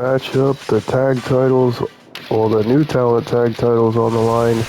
Matchup, the tag titles, well, the new talent tag titles on the line.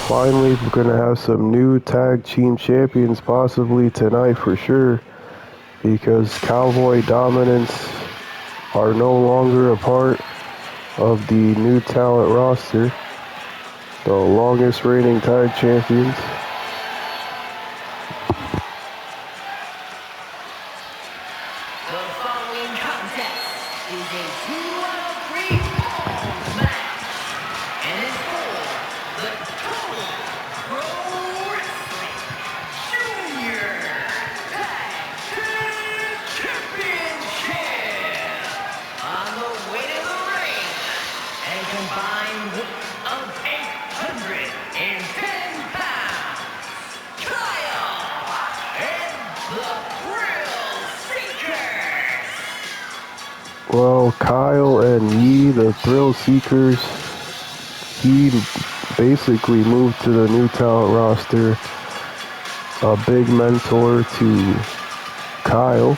Finally, we're going to have some new tag team champions possibly tonight for sure, because Cowboy Dominance are no longer a part of the new talent roster, the longest reigning tag champions. Well, Kyle and Yi, the Thrill Seekers, he basically moved to the new talent roster, a big mentor to Kyle,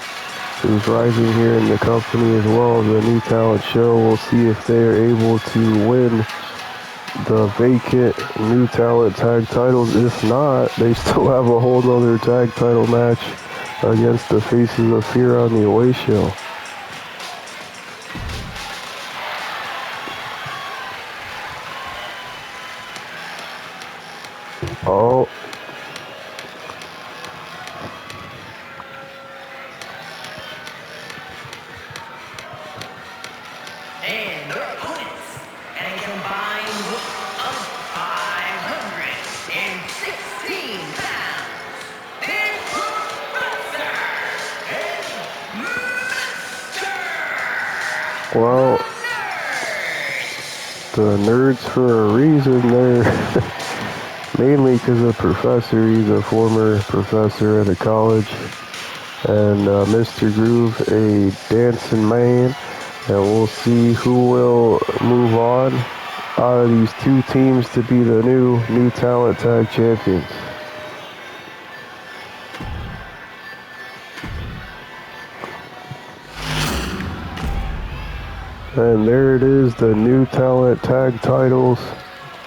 who's rising here in the company as well as the new talent show. We'll see if they are able to win the vacant new talent tag titles. If not, they still have a whole other tag title match against the Faces of Fear on the away show. Oh. And their opponents, and a combined weight of 516 pounds, and Professor and Master. Well, the nerds for a reason. They're mainly because of Professor. He's a former professor at a college, and Mr. Groove, a dancing man. And we'll see who will move on out of these two teams to be the new talent tag champions. And there it is, the new talent tag titles.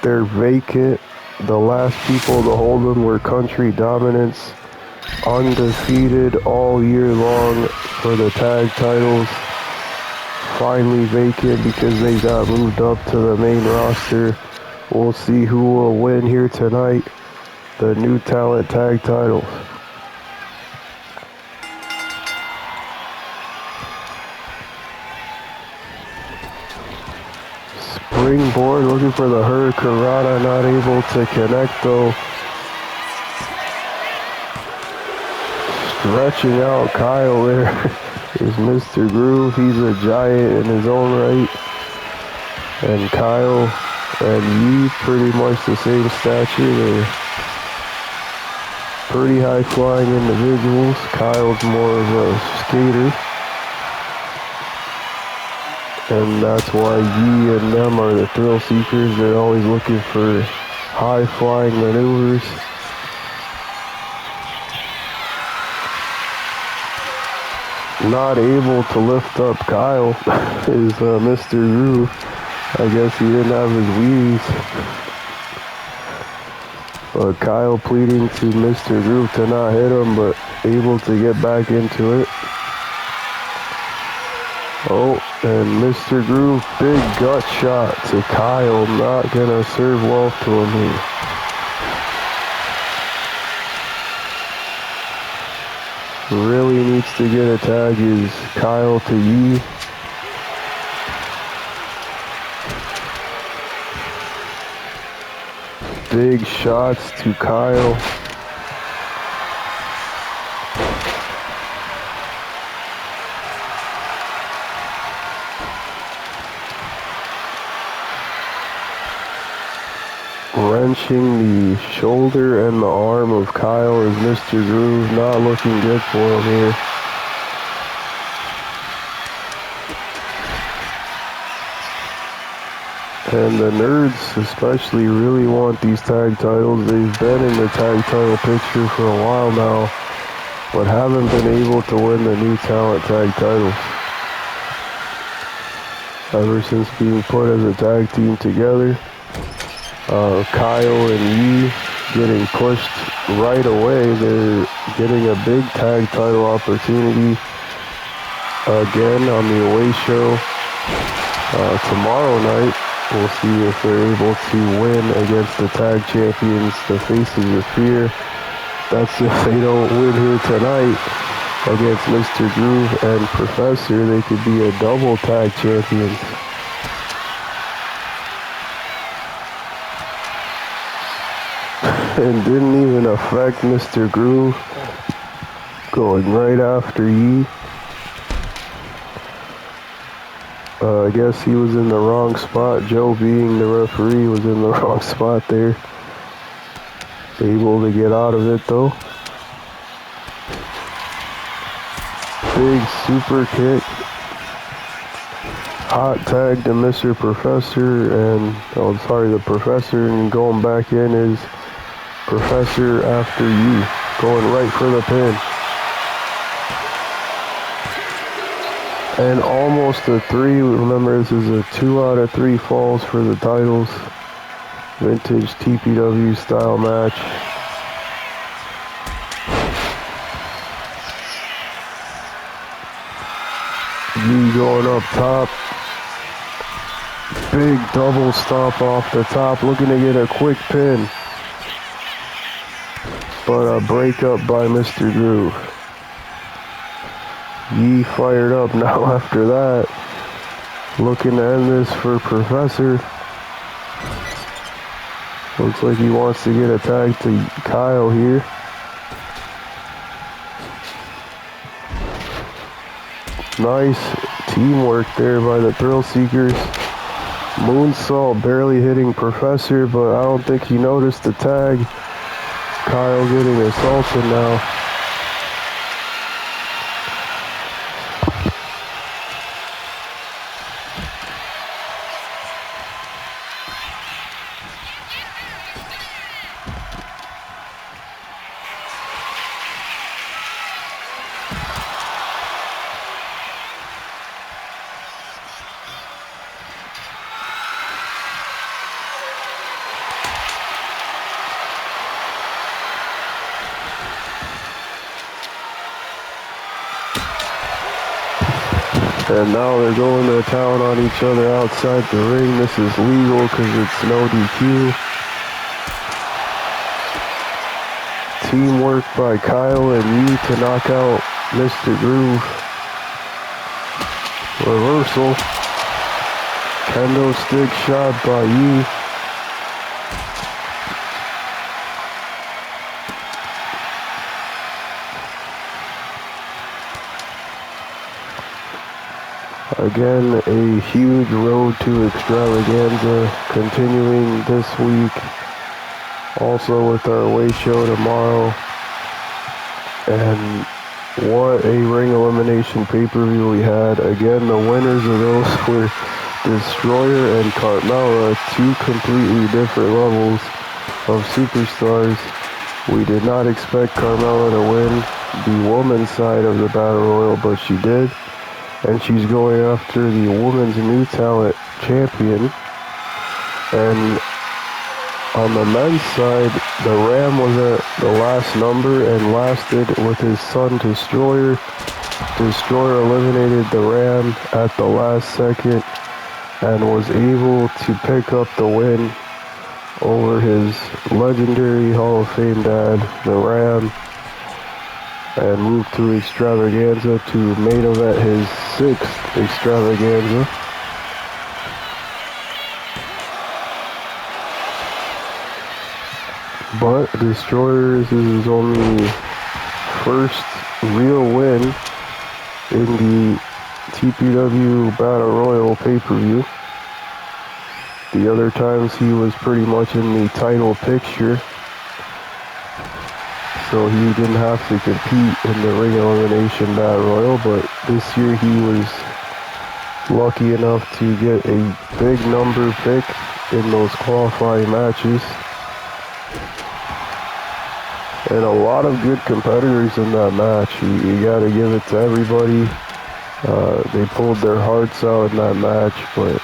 They're vacant. The last people to hold them were Country Dominance, undefeated all year long for the tag titles. Finally vacant because they got moved up to the main roster. We'll see who will win here tonight, the new talent tag titles. Springboard, looking for the Hurricanrana, not able to connect though. Stretching out Kyle there is Mr. Groove. He's a giant in his own right. And Kyle and Yi, pretty much the same stature. They're pretty high flying individuals. Kyle's more of a skater. And that's why Yi and them are the Thrill Seekers. They're always looking for high flying maneuvers. Not able to lift up Kyle is Mr. Groove. I guess he didn't have his wheelies. But Kyle pleading to Mr. Groove to not hit him, but able to get back into it. Oh, and Mr. Groove, big gut shot to Kyle. Not gonna serve well to him here. Really needs to get a tag is Kyle to Yi. Big shots to Kyle. Wrenching the shoulder and the arm of Kyle as Mr. Groove, not looking good for him here. And the nerds especially really want these tag titles. They've been in the tag title picture for a while now, but haven't been able to win the new talent tag titles. ever since being put as a tag team together. Kyle and Yi getting pushed right away. They're getting a big tag title opportunity again on the away show tomorrow night. We'll see if they're able to win against the tag champions, the Faces of Fear. That's if they don't win here tonight against Mr. Groove and Professor. They could be a double tag champions. And didn't even affect Mr. Groove going right after Yi. I guess he was in the wrong spot. Joe, being the referee, was in the wrong spot there. Able to get out of it though. Big super kick. Hot tag to Mr. Professor and, the Professor, and going back in is Professor after Yi. Going right for the pin. And almost a 3. Remember, this is a 2 out of 3 falls for the titles. Vintage TPW style match. Yi going up top. Big double stomp off the top. Looking to get a quick pin. But a breakup by Mr. Groove. Yi fired up now after that. Looking to end this for Professor. Looks like he wants to get a tag to Kyle here. Nice teamwork there by the Thrill Seekers. Moonsault barely hitting Professor, but I don't think he noticed the tag. Kyle getting assaulted now. And now they're going to town on each other outside the ring. This is legal because it's no DQ. Teamwork by Kyle and Yi to knock out Mr. Groove. Reversal. Kendo stick shot by Yi. Again, a huge road to extravaganza continuing this week. Also with our away show tomorrow. And what a ring elimination pay-per-view we had. Again, the winners of those were Destroyer and Carmella, 2 completely different levels of superstars. We did not expect Carmella to win the women's side of the Battle Royal, but she did. And she's going after the Women's New Talent Champion. And on the men's side, the Ram was at the last number and lasted with his son Destroyer. Destroyer eliminated the Ram at the last second and was able to pick up the win over his legendary Hall of Fame dad, the Ram, and moved to extravaganza to main event his 6th extravaganza. But Destroyers is his only first real win in the TPW Battle Royal pay-per-view. The other times he was pretty much in the title picture, so he didn't have to compete in the ring elimination battle royal, but this year he was lucky enough to get a big number pick in those qualifying matches. And a lot of good competitors in that match. You gotta give it to everybody. They pulled their hearts out in that match, but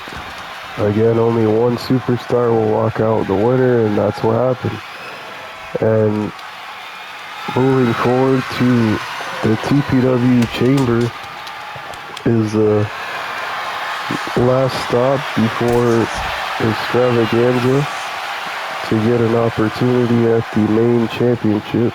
again, only one superstar will walk out the winner, and that's what happened. And moving forward to the TPW Chamber is the last stop before Extravaganza to get an opportunity at the main championship.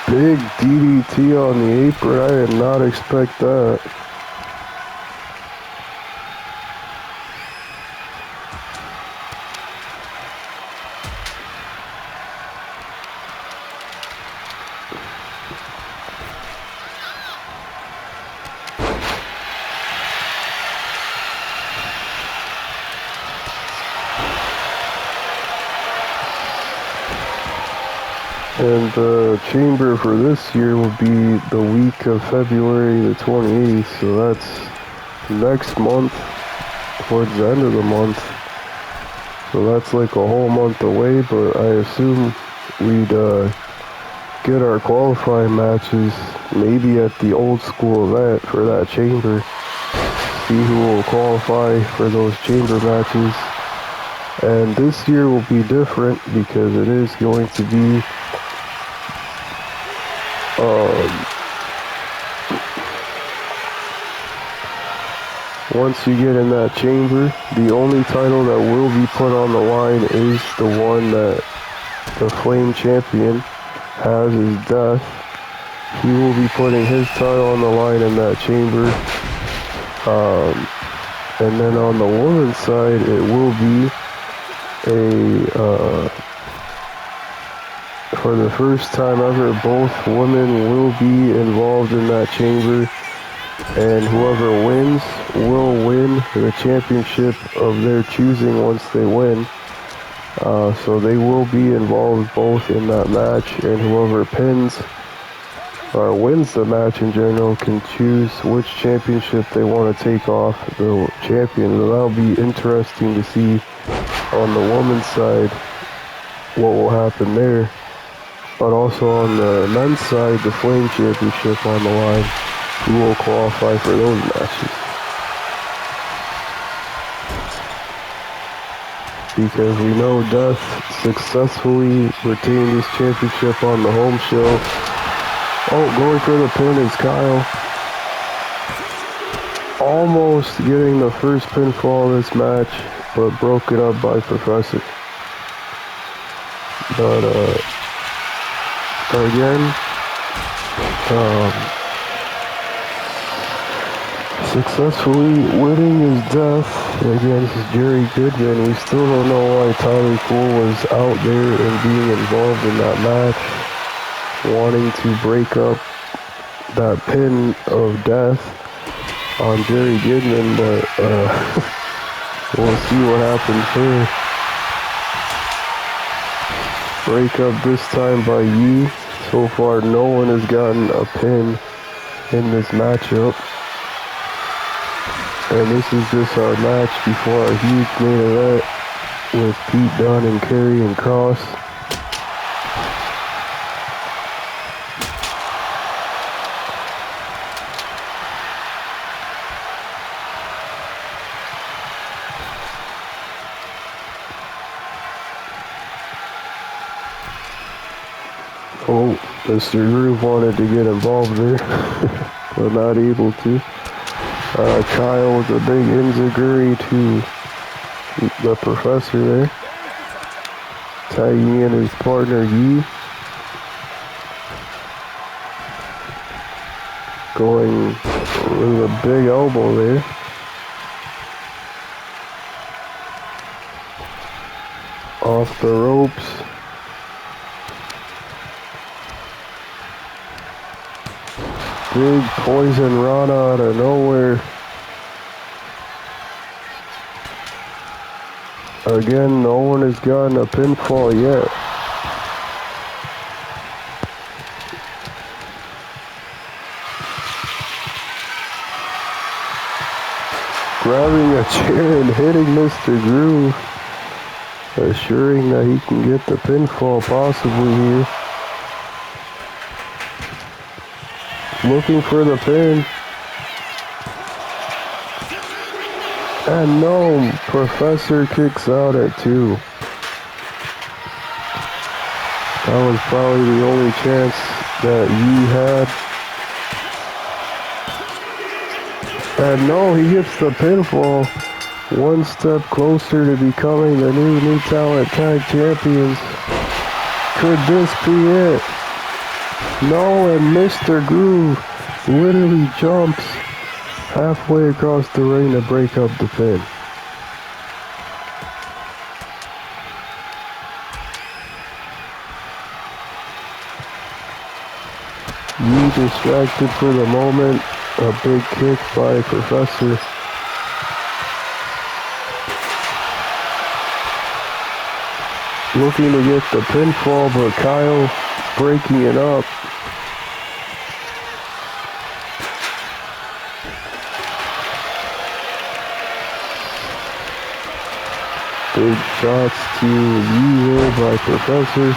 Big DDT on the apron. I did not expect that. And the chamber for this year will be the week of February the 28th, so that's next month, towards the end of the month. So that's like a whole month away, but I assume we'd get our qualifying matches maybe at the old school event for that chamber. See who will qualify for those chamber matches. And this year will be different because it is going to be once you get in that chamber, the only title that will be put on the line is the one that the Flame Champion has, is Death. He will be putting his title on the line in that chamber. And then on the woman's side, it will be for the first time ever, both women will be involved in that chamber, and whoever wins will win the championship of their choosing once they win. So they will be involved both in that match, and whoever pins or wins the match in general can choose which championship they want to take off the champion. So that'll be interesting to see on the women's side what will happen there. But also on the men's side, the Flame Championship on the line, who will qualify for those matches. Because we know Death successfully retained his championship on the home show. Oh, going for the pin is Kyle. Almost getting the first pinfall of this match, but broken up by Professor. But, again, successfully winning is Death against Jerry Goodman. We still don't know why Tyler Cole was out there and being involved in that match, wanting to break up that pin of Death on Jerry Goodman, but we'll see what happens here. Break up this time by Yi. So far, no one has gotten a pin in this matchup. And this is just our match before our huge main event with Pete Dunne and Karrion Kross. Oh, Mr. Groove wanted to get involved there, but not able to. Kyle with a big enziguri to the Professor there. Tagging in his partner Yi. Going with a big elbow there. Off the ropes. Big poison rana out of nowhere. Again, no one has gotten a pinfall yet. grabbing a chair and hitting Mr. Groove, assuring that he can get the pinfall possibly here. Looking for the pin. And no, Professor kicks out at 2. That was probably the only chance that Yi had. And no, he gets the pinfall. One step closer to becoming the new talent tag champions. Could this be it? No, and Mr. Groove literally jumps halfway across the ring to break up the pin. Yi distracted for the moment. A big kick by Professor. Looking to get the pinfall, but Kyle breaking it up. Big shots to Yi there by Professor.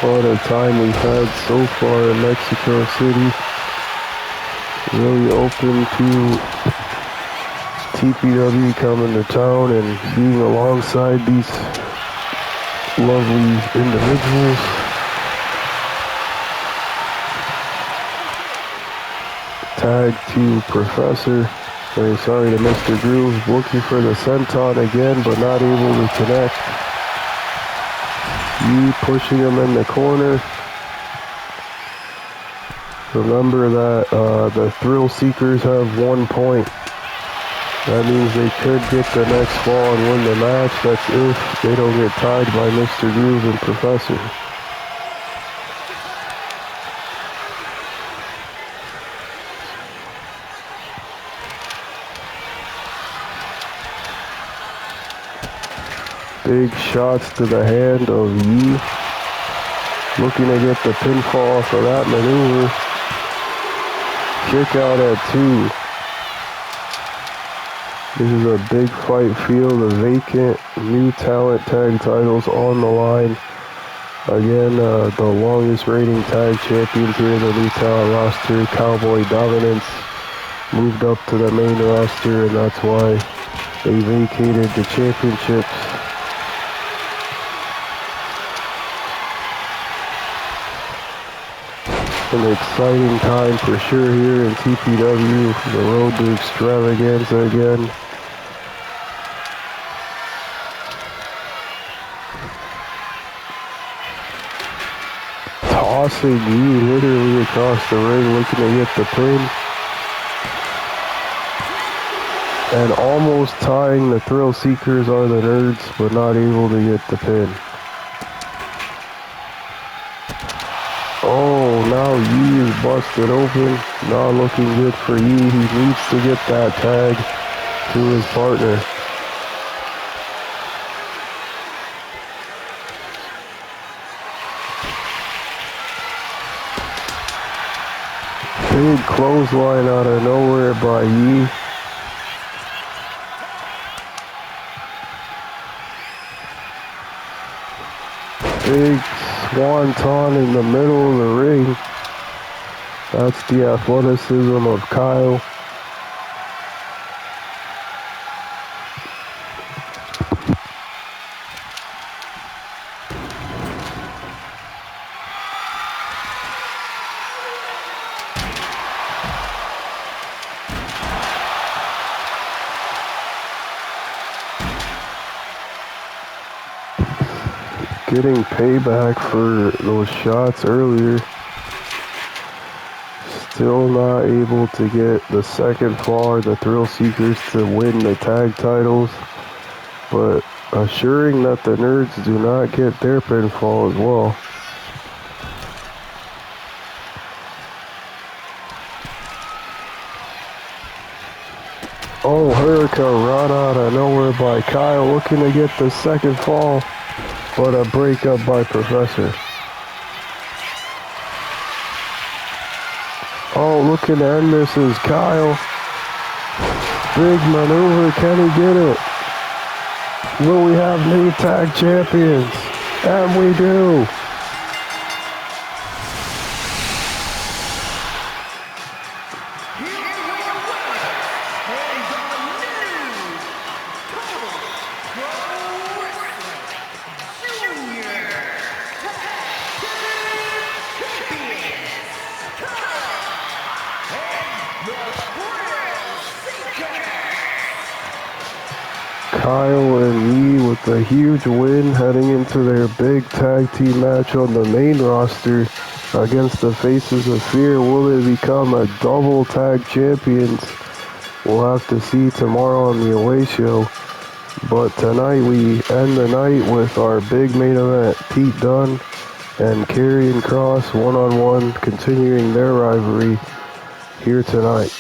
What a time we've had so far in Mexico City. Really open to TPW coming to town and being alongside these lovely individuals. Tag to Professor. Sorry to Mr. Groove. Looking for the senton again, but not able to connect. Yi pushing him in the corner. Remember that the Thrill Seekers have 1 point. That means they could get the next fall and win the match. That's if they don't get tied by Mr. Groove and Professor. Big shots to the hand of Yi. Looking to get the pinfall off of that maneuver. Kick out at 2. This is a big fight field. The vacant new talent tag titles on the line. Again, the longest reigning tag champions here in the new talent roster, Cowboy Dominance, moved up to the main roster, and that's why they vacated the championships. An exciting time for sure here in TPW, the road to extravaganza again. Tossing Yi literally across the ring, looking to get the pin. And almost tying the Thrill Seekers are the Nerds, but not able to get the pin. Oh, now Yi is busted open. Not looking good for Yi. He needs to get that tag to his partner. Big clothesline out of nowhere by Yi. Big swanton in the middle of the ring. That's the athleticism of Kyle. Getting payback for those shots earlier. Still not able to get the second fall, the Thrill Seekers, to win the tag titles, but assuring that the Nerds do not get their pinfall as well. Oh, Hurricane run out of nowhere by Kyle, looking to get the second fall, but a breakup by Professor. Oh, looking to end this is Kyle. Big maneuver, can he get it? Will we have new tag champions? And we do. Kyle and Yee with a huge win heading into their big tag team match on the main roster against the Faces of Fear. Will they become a double tag champions? We'll have to see tomorrow on the away show. But tonight we end the night with our big main event, Pete Dunne and Karrion Kross one-on-one, continuing their rivalry here tonight.